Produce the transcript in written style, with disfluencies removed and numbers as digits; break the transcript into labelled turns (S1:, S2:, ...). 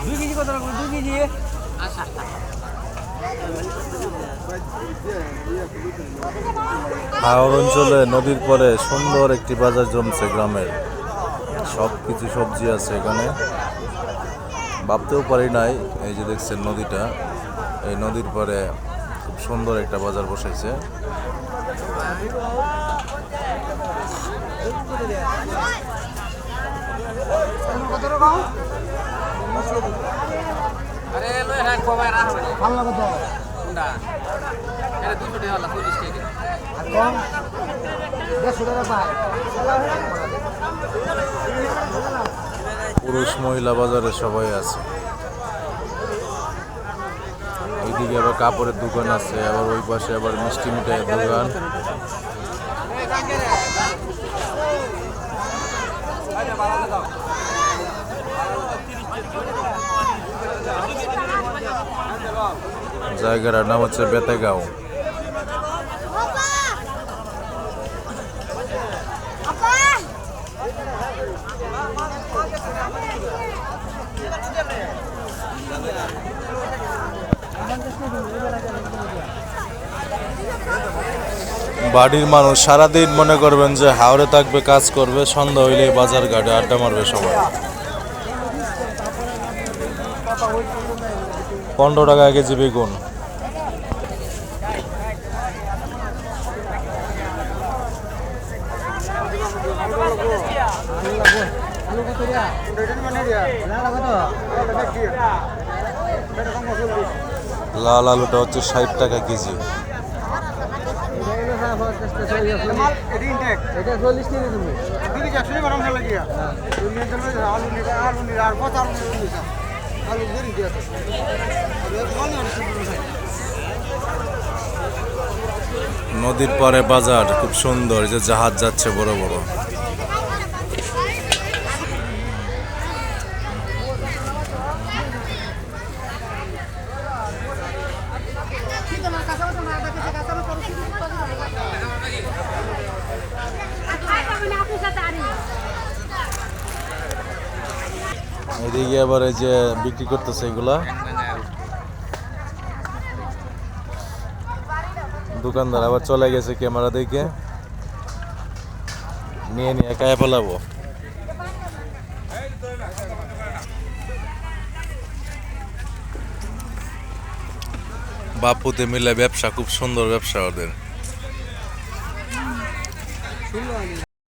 S1: 2 KG কত রাখবো? 2 KG.
S2: হাওর অঞ্চলে নদীর পরে সুন্দর একটি বাজার জমছে গ্রামের। সব কিছু সবজি আছে এখানে, ভাবতেও পারি নাই। এই যে দেখছেন নদীটা, এই নদীর পরে খুব সুন্দর একটা বাজার বসেছে। পুরুষ মহিলা বাজারে সবাই আছে। এইদিকে আবার কাপড়ের দোকান আছে, আবার ওই পাশে আবার মিষ্টি মিঠাইয়ের দোকান। জায়গাটার নাম হচ্ছে বেতেগাঁও। বাড়ির মানুষ সারাদিন মনে করবেন যে হাওড়ে থাকবে, কাজ করবে, সন্ধ্যা হইলে বাজার ঘাটে আড্ডা মারবে সবাই। 15 টাকা কেজি বেগুন। লাল আলুটা হচ্ছে 60 টাকা কেজি। নদীর পাড়ে বাজার খুব সুন্দর, যে জাহাজ যাচ্ছে বড় বড়। এদিকে আবার এই যে বিক্রি করতেছে এগুলা দোকানদার, আবার চলে গেছে ক্যামেরা দেখে নিয়ে নিয়ে একাই ফেলাবো। বাপুতে মিলে ব্যবসা, খুব সুন্দর ব্যবসা ওদের।